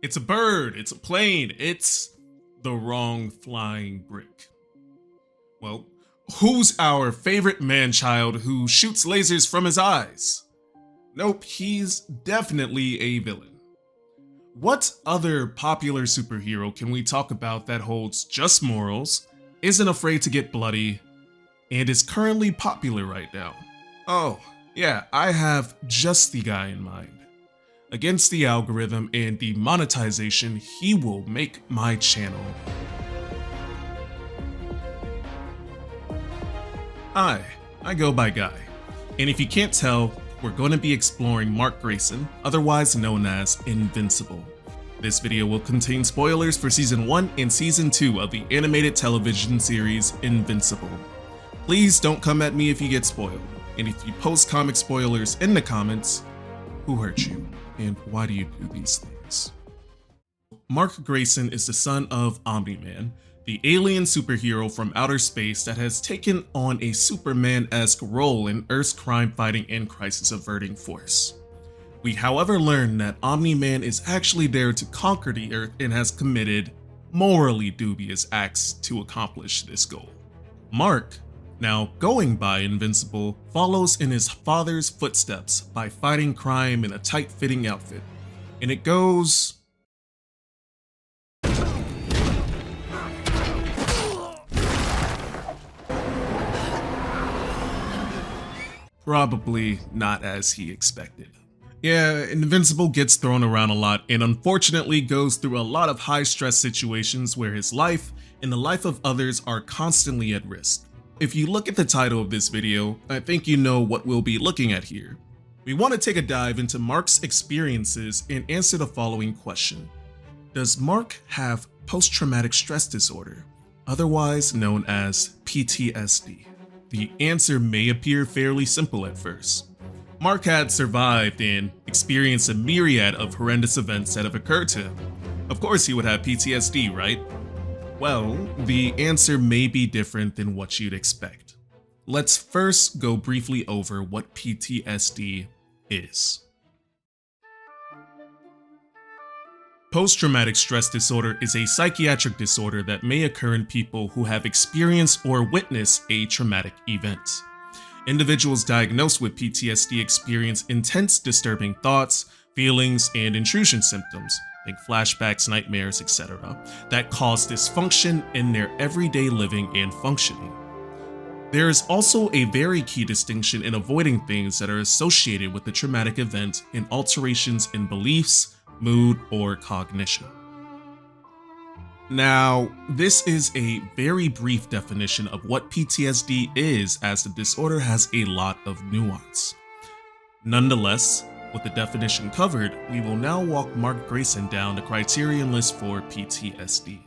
It's a bird, it's a plane, it's the wrong flying brick. Well, who's our favorite man-child who shoots lasers from his eyes? Nope, he's definitely a villain. What other popular superhero can we talk about that holds just morals, isn't afraid to get bloody, and is currently popular right now? Oh, yeah, I have just the guy in mind. Against the algorithm and the monetization, he will make my channel. Hi, I go by Guy, and if you can't tell, we're going to be exploring Mark Grayson, otherwise known as Invincible. This video will contain spoilers for Season 1 and Season 2 of the animated television series Invincible. Please don't come at me if you get spoiled, and if you post comic spoilers in the comments, who hurt you, and why do you do these things? Mark Grayson is the son of Omni-Man, the alien superhero from outer space that has taken on a Superman-esque role in Earth's crime-fighting and crisis-averting force. We however learn that Omni-Man is actually there to conquer the Earth and has committed morally dubious acts to accomplish this goal. Mark, now going by Invincible, follows in his father's footsteps by fighting crime in a tight-fitting outfit, and it goes... probably not as he expected. Yeah, Invincible gets thrown around a lot and unfortunately goes through a lot of high-stress situations where his life and the life of others are constantly at risk. If you look at the title of this video, I think you know what we'll be looking at here. We want to take a dive into Mark's experiences and answer the following question. Does Mark have post-traumatic stress disorder, otherwise known as PTSD? The answer may appear fairly simple at first. Mark had survived and experienced a myriad of horrendous events that have occurred to him. Of course he would have PTSD, right? Well, the answer may be different than what you'd expect. Let's first go briefly over what PTSD is. Post-traumatic stress disorder is a psychiatric disorder that may occur in people who have experienced or witnessed a traumatic event. Individuals diagnosed with PTSD experience intense disturbing thoughts, feelings, and intrusion symptoms, like flashbacks, nightmares, etc., that cause dysfunction in their everyday living and functioning. There is also a very key distinction in avoiding things that are associated with the traumatic event and alterations in beliefs, mood, or cognition. Now, this is a very brief definition of what PTSD is, as the disorder has a lot of nuance. Nonetheless, with the definition covered, we will now walk Mark Grayson down the criterion list for PTSD.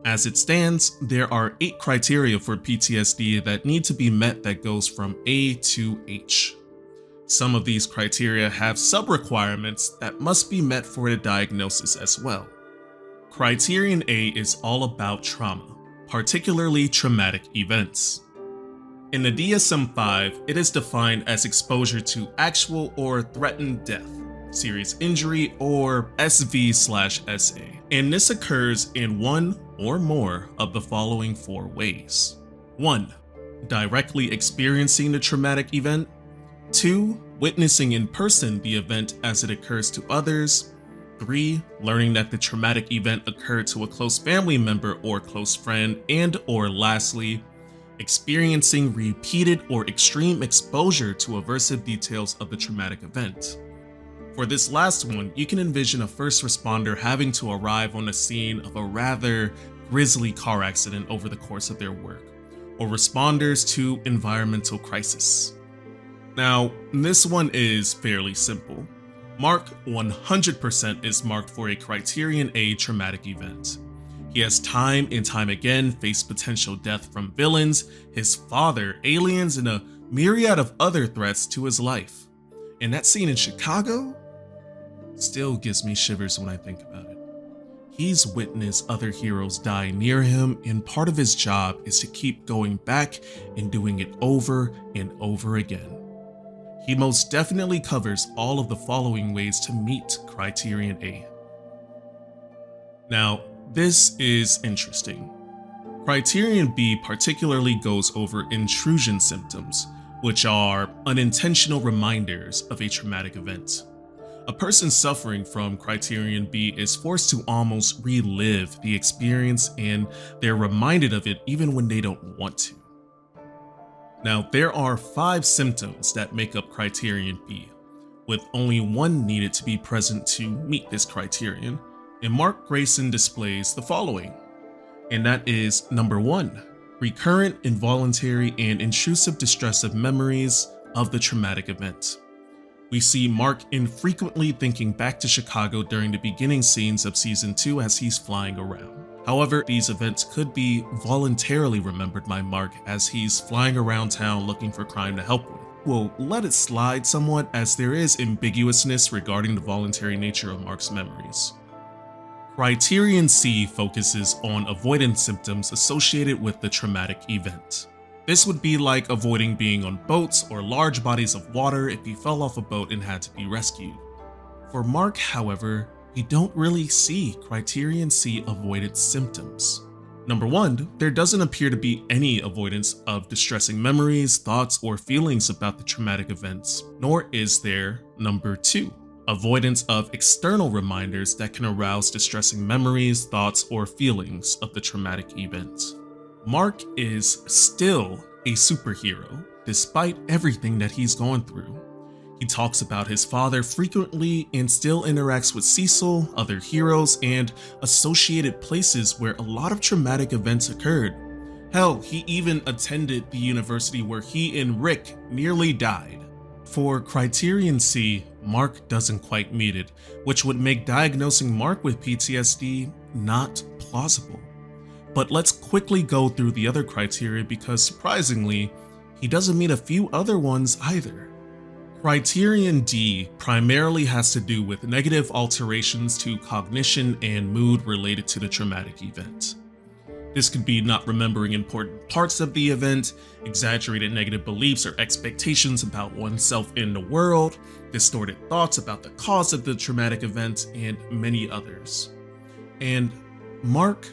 As it stands, there are 8 criteria for PTSD that need to be met that goes from A to H. Some of these criteria have sub-requirements that must be met for a diagnosis as well. Criterion A is all about trauma, particularly traumatic events. In the DSM-5, it is defined as exposure to actual or threatened death, serious injury, or SV/SA, and this occurs in one or more of the following 4 ways. 1. Directly experiencing the traumatic event. 2. Witnessing in person the event as it occurs to others. 3. Learning that the traumatic event occurred to a close family member or close friend. And or lastly, experiencing repeated or extreme exposure to aversive details of the traumatic event. For this last one, you can envision a first responder having to arrive on the scene of a rather grisly car accident over the course of their work, or responders to environmental crisis. Now, this one is fairly simple. Mark 100% is marked for a Criterion A traumatic event. He has time and time again faced potential death from villains, his father, aliens, and a myriad of other threats to his life. And that scene in Chicago still gives me shivers when I think about it. He's witnessed other heroes die near him, and part of his job is to keep going back and doing it over and over again. He most definitely covers all of the following ways to meet Criterion A. Now, this is interesting. Criterion B particularly goes over intrusion symptoms, which are unintentional reminders of a traumatic event. A person suffering from Criterion B is forced to almost relive the experience, and they're reminded of it even when they don't want to. Now, there are 5 symptoms that make up Criterion B, with only one needed to be present to meet this criterion, and Mark Grayson displays the following, and that is number 1, recurrent, involuntary, and intrusive distressive memories of the traumatic event. We see Mark infrequently thinking back to Chicago during the beginning scenes of season 2 as he's flying around. However, these events could be voluntarily remembered by Mark as he's flying around town looking for crime to help with. We'll let it slide somewhat as there is ambiguousness regarding the voluntary nature of Mark's memories. Criterion C focuses on avoidance symptoms associated with the traumatic event. This would be like avoiding being on boats or large bodies of water if he fell off a boat and had to be rescued. For Mark, however, we don't really see Criterion C avoidance symptoms. Number 1, there doesn't appear to be any avoidance of distressing memories, thoughts, or feelings about the traumatic events, nor is there, number 2, avoidance of external reminders that can arouse distressing memories, thoughts, or feelings of the traumatic event. Mark is still a superhero, despite everything that he's gone through. He talks about his father frequently and still interacts with Cecil, other heroes, and associated places where a lot of traumatic events occurred. Hell, he even attended the university where he and Rick nearly died. For Criterion C, Mark doesn't quite meet it, which would make diagnosing Mark with PTSD not plausible. But let's quickly go through the other criteria because surprisingly, he doesn't meet a few other ones either. Criterion D primarily has to do with negative alterations to cognition and mood related to the traumatic event. This could be not remembering important parts of the event, exaggerated negative beliefs or expectations about oneself in the world, distorted thoughts about the cause of the traumatic event, and many others. And Mark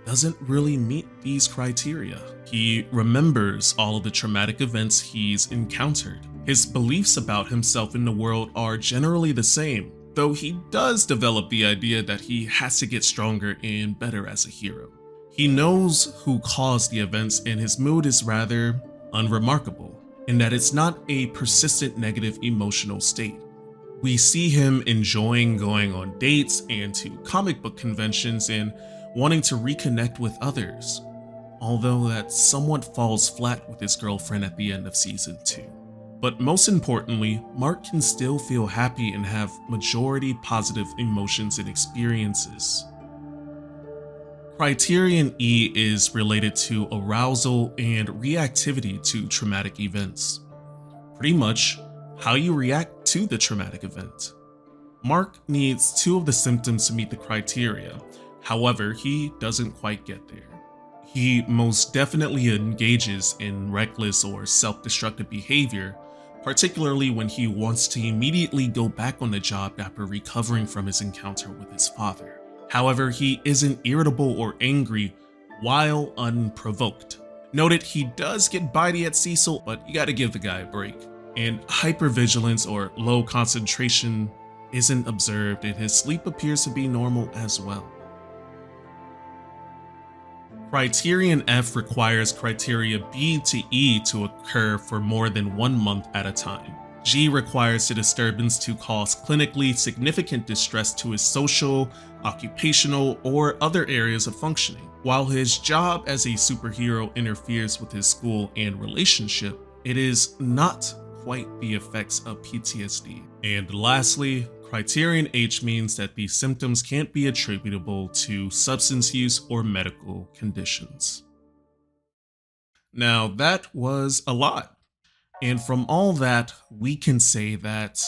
doesn't really meet these criteria. He remembers all of the traumatic events he's encountered. His beliefs about himself in the world are generally the same, though he does develop the idea that he has to get stronger and better as a hero. He knows who caused the events, and his mood is rather unremarkable, in that it's not a persistent negative emotional state. We see him enjoying going on dates and to comic book conventions and wanting to reconnect with others, although that somewhat falls flat with his girlfriend at the end of season 2. But most importantly, Mark can still feel happy and have majority positive emotions and experiences. Criterion E is related to arousal and reactivity to traumatic events. Pretty much how you react to the traumatic event. Mark needs 2 of the symptoms to meet the criteria, however, he doesn't quite get there. He most definitely engages in reckless or self-destructive behavior, particularly when he wants to immediately go back on the job after recovering from his encounter with his father. However, he isn't irritable or angry while unprovoked. Noted he does get bitey at Cecil, but you gotta give the guy a break. And hypervigilance or low concentration isn't observed, and his sleep appears to be normal as well. Criterion F requires criteria B to E to occur for more than 1 month at a time. G requires the disturbance to cause clinically significant distress to his social, occupational, or other areas of functioning. While his job as a superhero interferes with his school and relationship, it is not quite the effects of PTSD. And lastly, Criterion H means that these symptoms can't be attributable to substance use or medical conditions. Now, that was a lot. And from all that, we can say that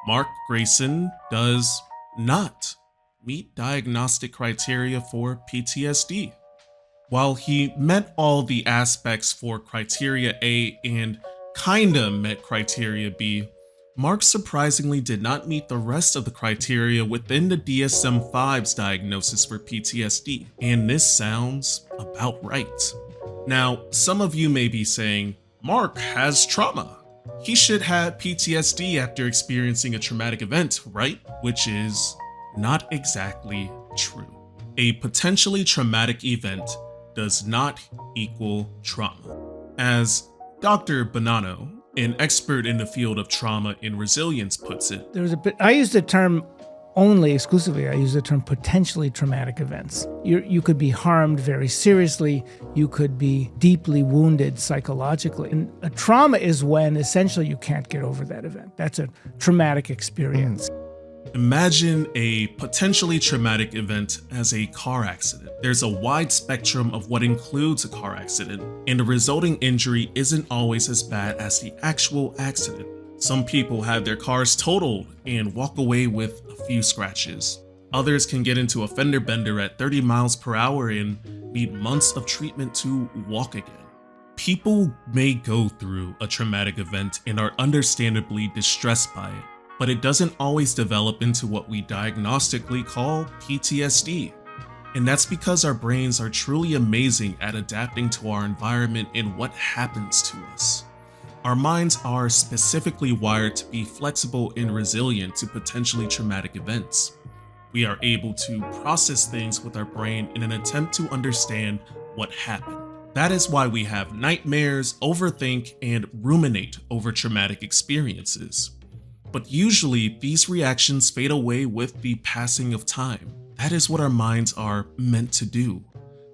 Mark Grayson does not meet diagnostic criteria for PTSD. While he met all the aspects for criteria A and kinda met criteria B, Mark surprisingly did not meet the rest of the criteria within the DSM-5's diagnosis for PTSD, and this sounds about right. Now, some of you may be saying, Mark has trauma. He should have PTSD after experiencing a traumatic event, right? Which is not exactly true. A potentially traumatic event does not equal trauma. As Dr. Bonanno, an expert in the field of trauma and resilience, puts it, I use the term exclusively, I use the term potentially traumatic events. You could be harmed very seriously, you could be deeply wounded psychologically. And a trauma is when essentially you can't get over that event. That's a traumatic experience. Imagine a potentially traumatic event as a car accident. There's a wide spectrum of what includes a car accident, and the resulting injury isn't always as bad as the actual accident. Some people have their cars totaled and walk away with a few scratches. Others can get into a fender bender at 30 miles per hour and need months of treatment to walk again. People may go through a traumatic event and are understandably distressed by it, but it doesn't always develop into what we diagnostically call PTSD. And that's because our brains are truly amazing at adapting to our environment and what happens to us. Our minds are specifically wired to be flexible and resilient to potentially traumatic events. We are able to process things with our brain in an attempt to understand what happened. That is why we have nightmares, overthink, and ruminate over traumatic experiences. But usually, these reactions fade away with the passing of time. That is what our minds are meant to do.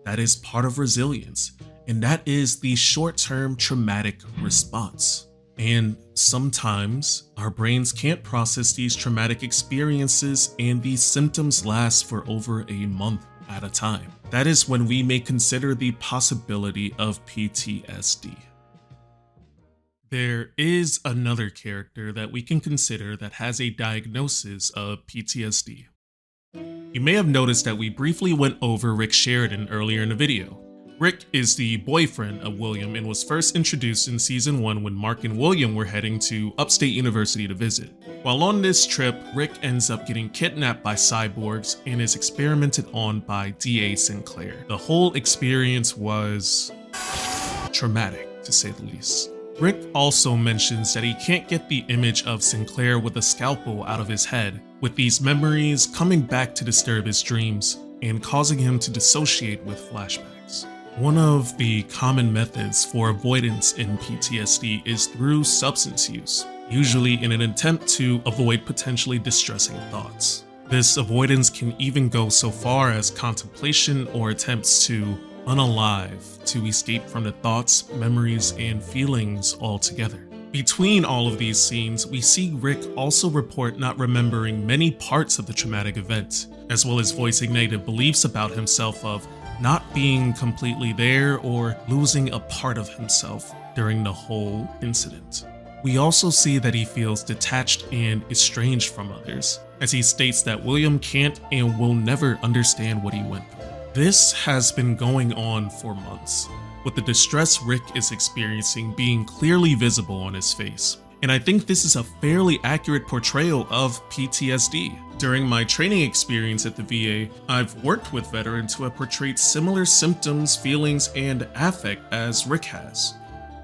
That is part of resilience, and that is the short-term traumatic response. And sometimes, our brains can't process these traumatic experiences, and these symptoms last for over a month at a time. That is when we may consider the possibility of PTSD. There is another character that we can consider that has a diagnosis of PTSD. You may have noticed that we briefly went over Rick Sheridan earlier in the video. Rick is the boyfriend of William and was first introduced in season 1 when Mark and William were heading to Upstate University to visit. While on this trip, Rick ends up getting kidnapped by cyborgs and is experimented on by D.A. Sinclair. The whole experience was traumatic, to say the least. Rick also mentions that he can't get the image of Sinclair with a scalpel out of his head, with these memories coming back to disturb his dreams and causing him to dissociate with flashbacks. One of the common methods for avoidance in PTSD is through substance use, usually in an attempt to avoid potentially distressing thoughts. This avoidance can even go so far as contemplation or attempts to unalive, to escape from the thoughts, memories, and feelings altogether. Between all of these scenes, we see Rick also report not remembering many parts of the traumatic event, as well as voicing negative beliefs about himself of not being completely there or losing a part of himself during the whole incident. We also see that he feels detached and estranged from others, as he states that William can't and will never understand what he went through. This has been going on for months, with the distress Rick is experiencing being clearly visible on his face. And I think this is a fairly accurate portrayal of PTSD. During my training experience at the VA, I've worked with veterans who have portrayed similar symptoms, feelings, and affect as Rick has.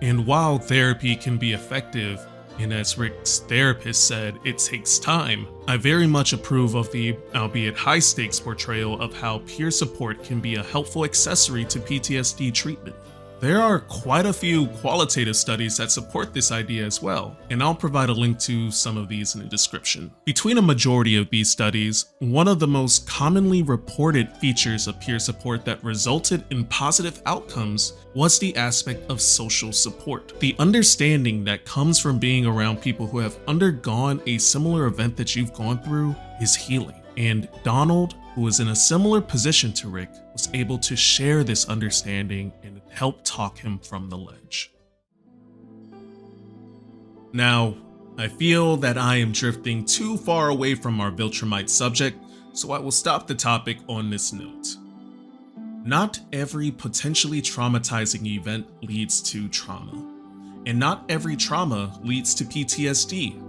And while therapy can be effective, and as Rick's therapist said, it takes time, I very much approve of the, albeit high-stakes portrayal of how peer support can be a helpful accessory to PTSD treatment. There are quite a few qualitative studies that support this idea as well, and I'll provide a link to some of these in the description. Between a majority of these studies, one of the most commonly reported features of peer support that resulted in positive outcomes was the aspect of social support. The understanding that comes from being around people who have undergone a similar event that you've gone through is healing. And Donald, who was in a similar position to Rick, was able to share this understanding and help talk him from the ledge. Now, I feel that I am drifting too far away from our Viltrumite subject, so I will stop the topic on this note. Not every potentially traumatizing event leads to trauma. And not every trauma leads to PTSD.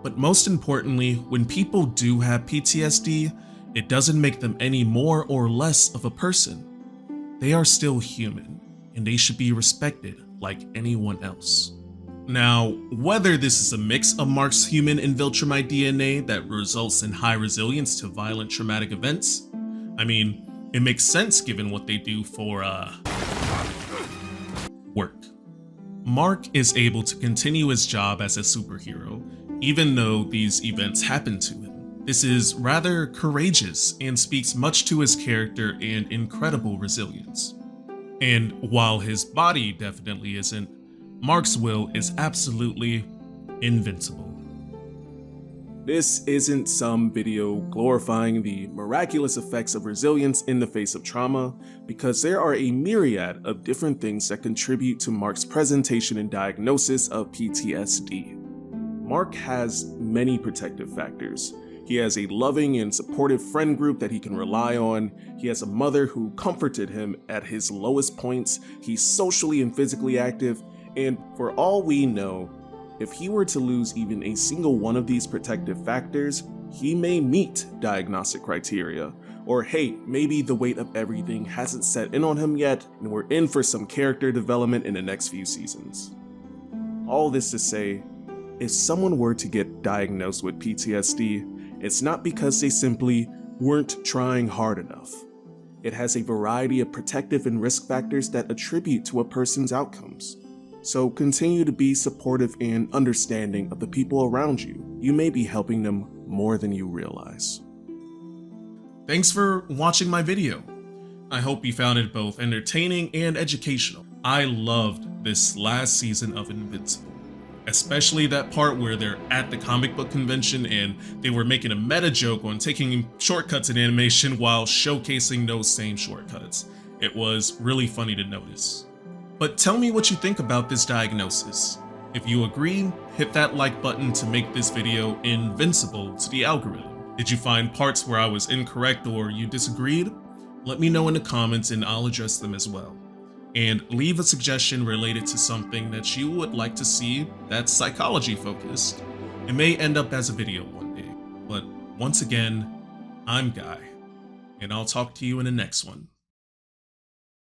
But most importantly, when people do have PTSD, it doesn't make them any more or less of a person. They are still human, and they should be respected like anyone else. Now, whether this is a mix of Mark's human and Viltrumite DNA that results in high resilience to violent traumatic events, I mean, it makes sense given what they do for, work. Mark is able to continue his job as a superhero, even though these events happen to him. This is rather courageous and speaks much to his character and incredible resilience. And while his body definitely isn't, Mark's will is absolutely invincible. This isn't some video glorifying the miraculous effects of resilience in the face of trauma, because there are a myriad of different things that contribute to Mark's presentation and diagnosis of PTSD. Mark has many protective factors. He has a loving and supportive friend group that he can rely on. He has a mother who comforted him at his lowest points. He's socially and physically active, and for all we know, if he were to lose even a single one of these protective factors, he may meet diagnostic criteria. Or hey, maybe the weight of everything hasn't set in on him yet, and we're in for some character development in the next few seasons. All this to say, if someone were to get diagnosed with PTSD, it's not because they simply weren't trying hard enough. It has a variety of protective and risk factors that attribute to a person's outcomes. So continue to be supportive and understanding of the people around you. You may be helping them more than you realize. Thanks for watching my video. I hope you found it both entertaining and educational. I loved this last season of Invincible, especially that part where they're at the comic book convention and they were making a meta joke on taking shortcuts in animation while showcasing those same shortcuts. It was really funny to notice. But tell me what you think about this diagnosis. If you agree, hit that like button to make this video invincible to the algorithm. Did you find parts where I was incorrect or you disagreed? Let me know in the comments and I'll address them as well. And leave a suggestion related to something that you would like to see that's psychology focused. It may end up as a video one day. But once again, I'm Guy, and I'll talk to you in the next one.